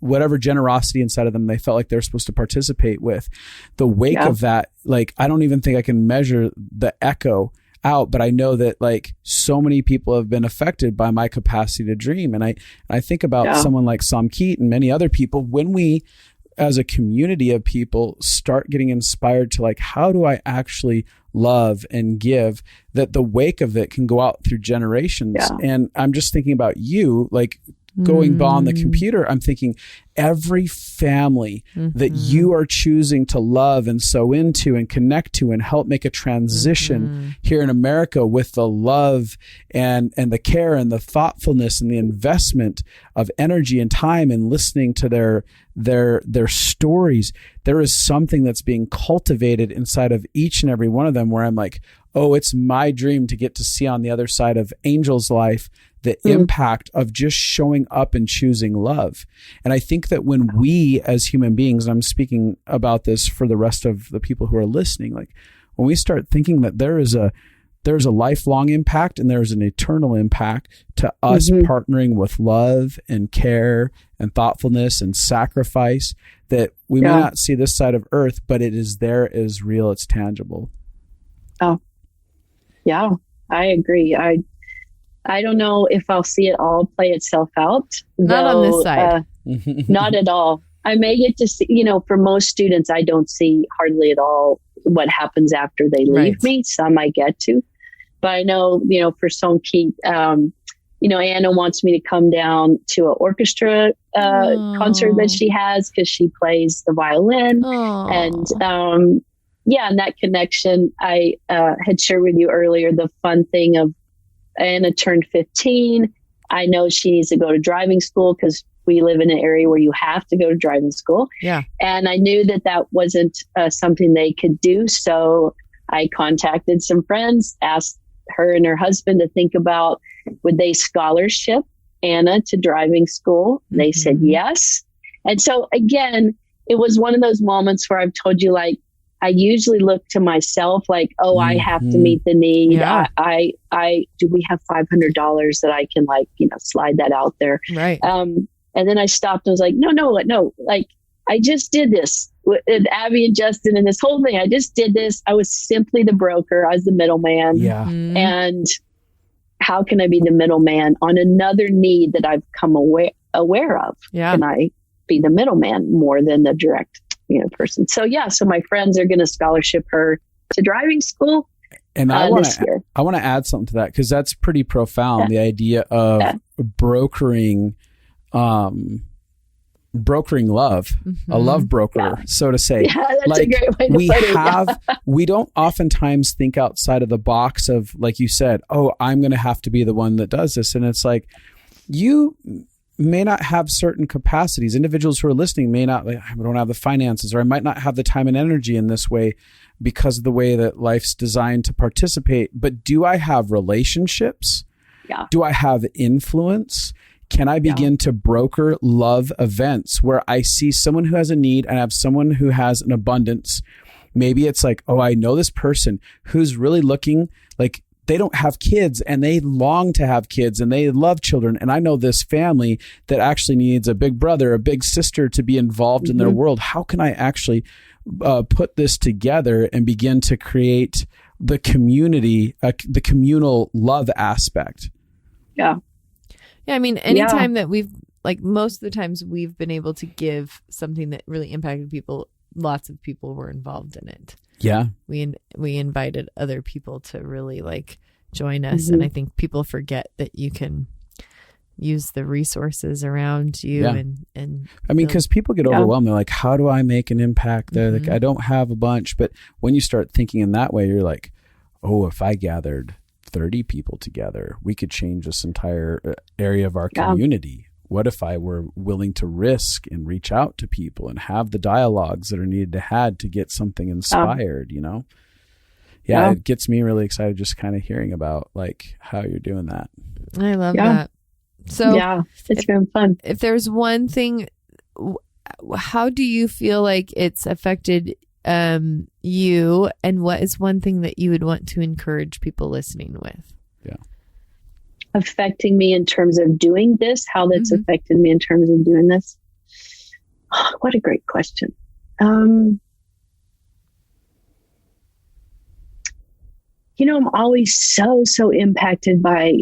whatever generosity inside of them they felt like they're supposed to participate with. The wake of that, like, I don't even think I can measure the echo out, but I know that like so many people have been affected by my capacity to dream. And I think about someone like Sam Keat and many other people, when we as a community of people start getting inspired to like, how do I actually love and give, that the wake of it can go out through generations. And I'm just thinking about you, like, going beyond the computer, I'm thinking every family that you are choosing to love and sow into and connect to and help make a transition here in America with the love and the care and the thoughtfulness and the investment of energy and time and listening to their stories. There is something that's being cultivated inside of each and every one of them where I'm like, oh, it's my dream to get to see on the other side of Angel's life the impact of just showing up and choosing love. And I think that when we as human beings, and I'm speaking about this for the rest of the people who are listening, like when we start thinking that there's a lifelong impact and there's an eternal impact to us partnering with love and care and thoughtfulness and sacrifice, that we may not see this side of earth, but it is there, it is real, it's tangible. Oh, yeah, I agree. I don't know if I'll see it all play itself out. Not on this side. Not at all. I may get to see, for most students, I don't see hardly at all what happens after they leave me. Some I get to. But I know, for Sam Keat, Anna wants me to come down to an orchestra concert that she has because she plays the violin. And and that connection, I had shared with you earlier, the fun thing of Anna turned 15. I know she needs to go to driving school because we live in an area where you have to go to driving school. Yeah. And I knew that wasn't something they could do. So I contacted some friends, asked her and her husband to think about, would they scholarship Anna to driving school? They said yes. And so again, it was one of those moments where I've told you, like, I usually look to myself like, oh, I have to meet the need. Yeah. I do we have $500 that I can slide that out there? Right. And then I stopped and was like, no. Like, I just did this with Abi and Justin and this whole thing. I just did this. I was simply the broker. I was the middleman. Yeah. And how can I be the middleman on another need that I've come aware of? Yeah. Can I be the middleman more than the direct person? So my friends are going to scholarship her to driving school. And I want to add something to that, because that's pretty profound. The idea of brokering love, a love broker, so to say. Yeah, that's a great way to put it. We don't oftentimes think outside of the box of, like you said, oh, I'm going to have to be the one that does this. And it's like, you may not have certain capacities. Individuals who are listening may not, I don't have the finances, or I might not have the time and energy in this way because of the way that life's designed to participate. But do I have relationships? Yeah. Do I have influence? Can I begin to broker love events where I see someone who has a need and I have someone who has an abundance? Maybe it's like, oh, I know this person who's really looking like they don't have kids and they long to have kids and they love children. And I know this family that actually needs a big brother, a big sister to be involved in their world. How can I actually put this together and begin to create the community, the communal love aspect. Yeah. Yeah. I mean, anytime that most of the times we've been able to give something that really impacted people, lots of people were involved in it. Yeah. We invited other people to really join us. And I think people forget that you can use the resources around you. And I mean, because people get overwhelmed. They're like, how do I make an impact? They're like, I don't have a bunch. But when you start thinking in that way, you're like, oh, if I gathered 30 people together, we could change this entire area of our community. What if I were willing to risk and reach out to people and have the dialogues that are needed to get something inspired, Yeah, it gets me really excited just kind of hearing about how you're doing that. I love that. So it's been fun. If there's one thing, how do you feel like it's affected you, and what is one thing that you would want to encourage people listening with? Yeah. Affecting me in terms of doing this, how that's affected me in terms of doing this. Oh, what a great question. I'm always so impacted by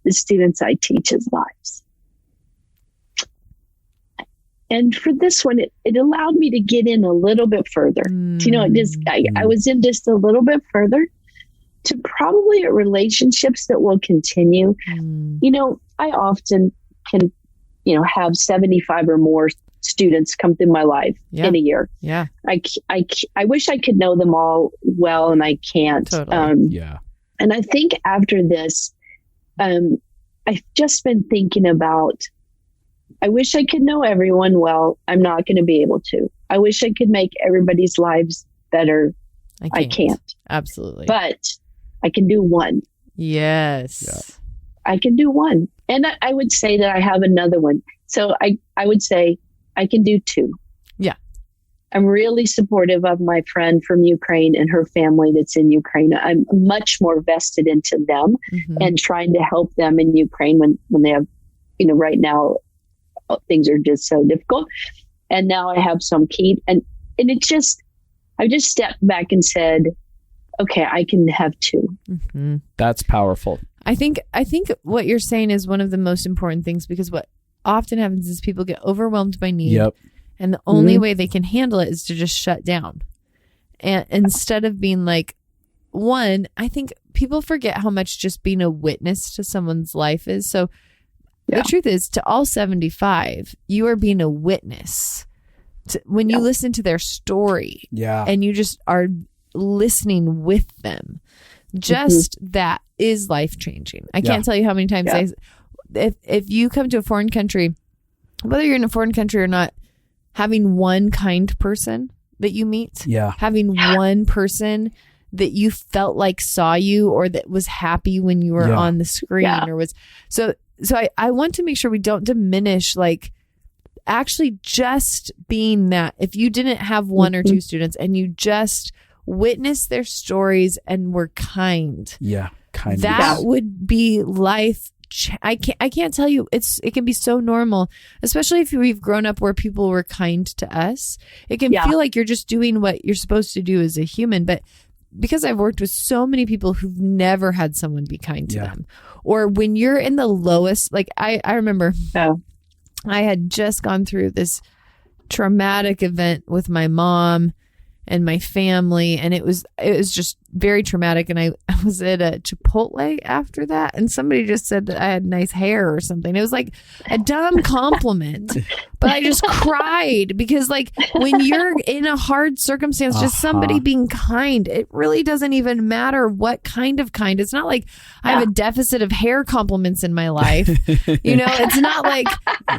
the students I teach's lives. And for this one, it allowed me to get in a little bit further. I was in just a little bit further to probably relationships that will continue. I often can, have 75 or more students come through my life in a year. Yeah. I wish I could know them all well, and I can't. Totally. And I think after this, I've just been thinking about, I wish I could know everyone well. I'm not going to be able to. I wish I could make everybody's lives better. I can't. Absolutely. But I can do one. Yes. Yeah. I can do one. And I would say that I have another one. So I would say I can do two. Yeah. I'm really supportive of my friend from Ukraine and her family that's in Ukraine. I'm much more vested into them and trying to help them in Ukraine when they have, right now things are just so difficult. And now I have some key and I just stepped back and said, okay, I can have two. That's powerful. I think what you're saying is one of the most important things, because what often happens is people get overwhelmed by need. Yep. And the only way they can handle it is to just shut down. And instead of being I think people forget how much just being a witness to someone's life is. So the truth is, to all 75, you are being a witness. When you listen to their story and you just are listening with them, just that is life-changing. I can't tell you how many times if you come to a foreign country, whether you're in a foreign country or not, having one kind person that you meet, having one person that you felt like saw you or that was happy when you were on the screen or was so I want to make sure we don't diminish actually just being that. If you didn't have one or two students and you just witnessed their stories and were kind, that would be life. I can't tell you, it can be so normal, especially if we've grown up where people were kind to us. It can feel like you're just doing what you're supposed to do as a human. But because I've worked with so many people who've never had someone be kind to them, or when you're in the lowest, I remember I had just gone through this traumatic event with my mom and my family, and it was just very traumatic. And I was at a Chipotle after that, and somebody just said that I had nice hair or something. It was like a dumb compliment, but I just cried because when you're in a hard circumstance, just somebody being kind, it really doesn't even matter what kind of kind. It's not like I have a deficit of hair compliments in my life. It's not like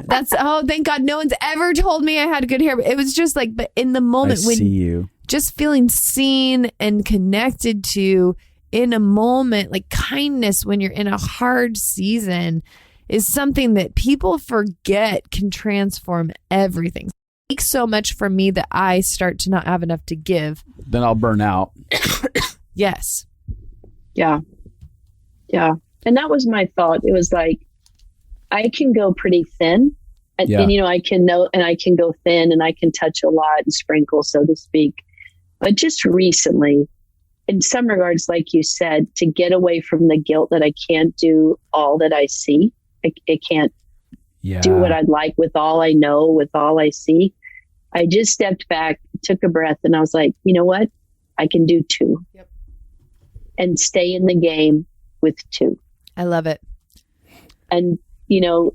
that's, oh, thank God no one's ever told me I had good hair. But it was just but in the moment when you just feeling seen and connected to in a moment, kindness when you're in a hard season is something that people forget can transform everything. It takes so much from me that I start to not have enough to give. Then I'll burn out. Yes. Yeah. Yeah. And that was my thought. It was I can go pretty thin and I can go thin and I can touch a lot and sprinkle, so to speak. But just recently, in some regards, like you said, to get away from the guilt that I can't do all that I see. I can't do what I'd like with all I know, with all I see. I just stepped back, took a breath, and I was like, you know what? I can do 2. Yep. And stay in the game with 2. I love it. And, you know,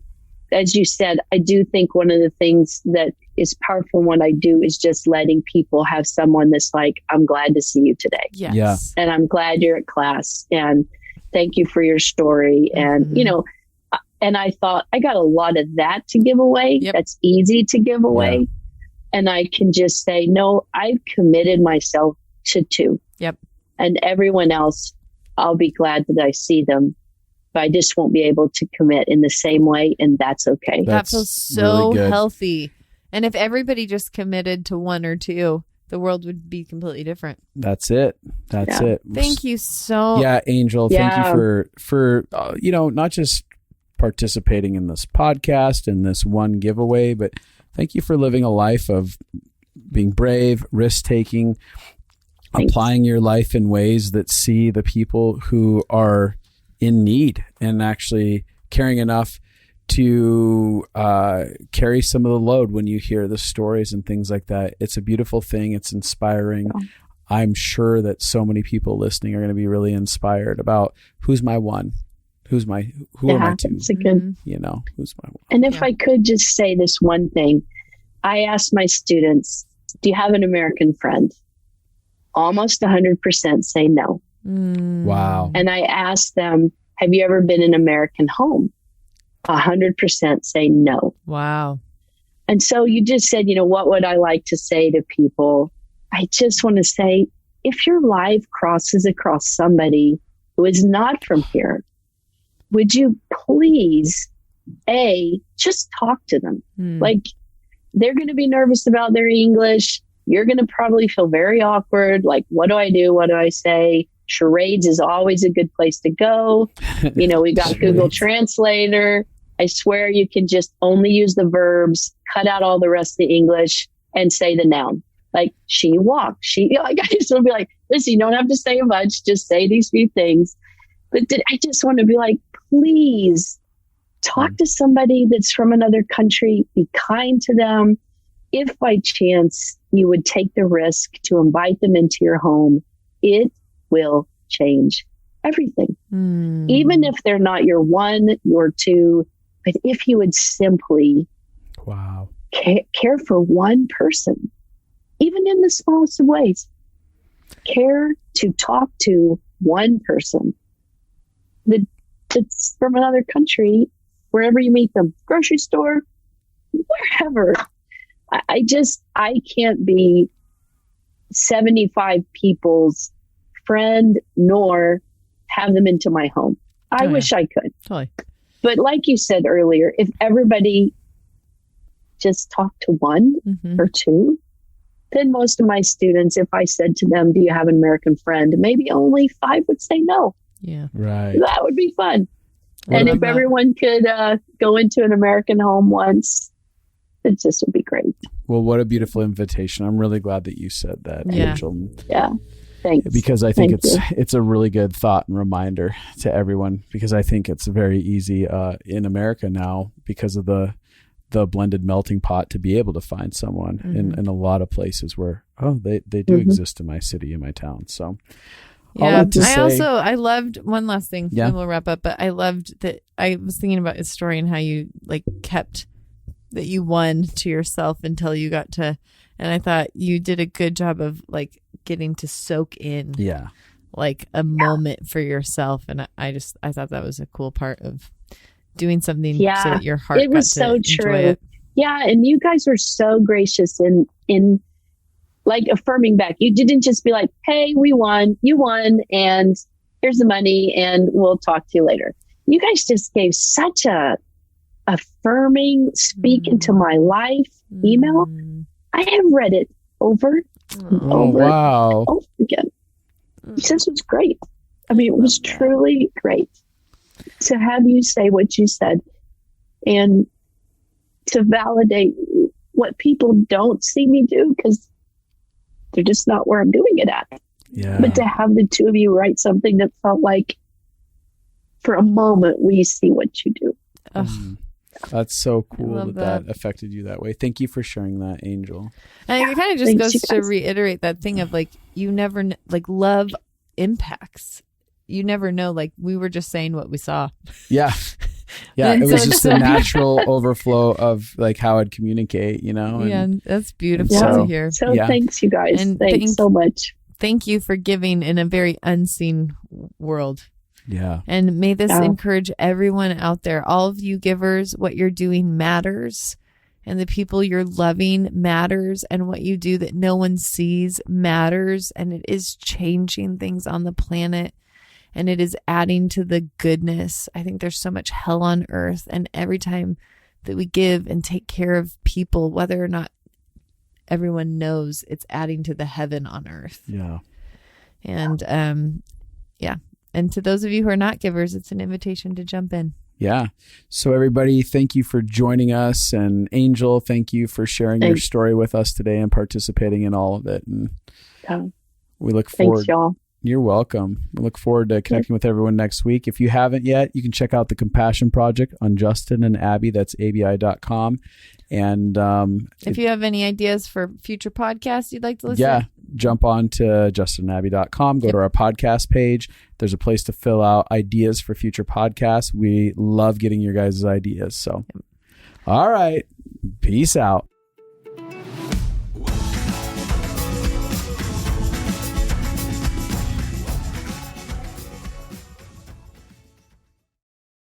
as you said, I do think one of the things that is powerful in what I do is just letting people have someone that's like, I'm glad to see you today. Yes. Yeah. And I'm glad you're at class. And thank you for your story. And, you know, and I thought I got a lot of that to give away. Yep. That's easy to give away. Yeah. And I can just say, no, I've committed myself to 2. Yep. And everyone else, I'll be glad that I see them, but I just won't be able to commit in the same way. And that's okay. That feels so healthy. And if everybody just committed to 1 or 2, the world would be completely different. That's it. That's it. Thank you so. Yeah, Angel. Thank you for you know, not just participating in this podcast and this one giveaway, but thank you for living a life of being brave, risk taking, applying your life in ways that see the people who are in need and actually caring enough to carry some of the load when you hear the stories and things like that. It's a beautiful thing. It's inspiring. Yeah. I'm sure that so many people listening are going to be really inspired about who's my one, who am I two? You know, who's my one? And if I could just say this one thing, I asked my students, do you have an American friend? Almost 100% say no. Wow. And I asked them, have you ever been in an American home? 100% say no. Wow. And so you just said, you know, what would I like to say to people? I just want to say, if your life crosses across somebody who is not from here, would you please, just talk to them? Like, they're going to be nervous about their English. You're going to probably feel very awkward. Like, what do I do? What do I say? Charades is always a good place to go. You know, we got Google Translator. I swear you can just only use the verbs, cut out all the rest of the English, and say the noun. Like, she walked. Like, I just want to be like, listen, you don't have to say much. Just say these few things. But I just want to be like, please talk to somebody that's from another country. Be kind to them. If by chance you would take the risk to invite them into your home, it will change everything. Even if they're not your 1, your 2, but if you would simply care for one person, even in the smallest of ways, care to talk to one person that's from another country, wherever you meet them, grocery store, wherever. I can't be 75 people's friend nor have them into my home. I wish I could. Totally. But like you said earlier, if everybody just talked to 1 or 2, then most of my students, if I said to them, do you have an American friend? Maybe only 5 would say no. Yeah. Right. That would be fun. And if everyone could go into an American home once, it just would be great. Well, what a beautiful invitation. I'm really glad that you said that, Angel. Yeah. Thanks. Because I think it's a really good thought and reminder to everyone, because I think it's very easy in America now, because of the blended melting pot, to be able to find someone in a lot of places where, they do exist in my city, in my town. So I loved one last thing. Yeah. And we'll wrap up, but I loved that. I was thinking about his story and how you kept that you won to yourself until you got to, and I thought you did a good job of getting to soak in a moment for yourself. And I thought that was a cool part of doing something so that your heart it was got to so enjoy true. it. Yeah. And you guys were so gracious in affirming back. You didn't just be like, hey, you won, and here's the money, and we'll talk to you later. You guys just gave such a affirming, speak into my life email. I have read it over and over again. This was great. I mean, it was truly great to have you say what you said and to validate what people don't see me do, because they're just not where I'm doing it at. Yeah. But to have the two of you write something that felt like, for a moment, we see what you do. That's so cool that. that affected you that way. Thank you for sharing that, Angel. And it kind of just goes to reiterate that thing of like, you never, like, love impacts. You never know. Like, we were just saying what we saw. Yeah. Yeah. It was just a natural overflow of like how I'd communicate, you know? And that's beautiful to hear. So thanks, you guys. And thanks so much. Thank you for giving in a very unseen world. Yeah. And may this encourage everyone out there. All of you givers, what you're doing matters. And the people you're loving matters. And what you do that no one sees matters. And it is changing things on the planet. And it is adding to the goodness. I think there's so much hell on earth. And every time that we give and take care of people, whether or not everyone knows, it's adding to the heaven on earth. Yeah. And And to those of you who are not givers, it's an invitation to jump in. Yeah. So everybody, thank you for joining us. And Angel, thank you for sharing your story with us today and participating in all of it. And we look forward. Thanks, y'all. You're welcome. We look forward to connecting with everyone next week. If you haven't yet, you can check out the Compassion Project on Justin and Abi. That's abi.com. And if you have any ideas for future podcasts you'd like to listen, jump on to justinabby.com, go to our podcast page. There's a place to fill out ideas for future podcasts. We love getting your guys' ideas. So, all right. Peace out.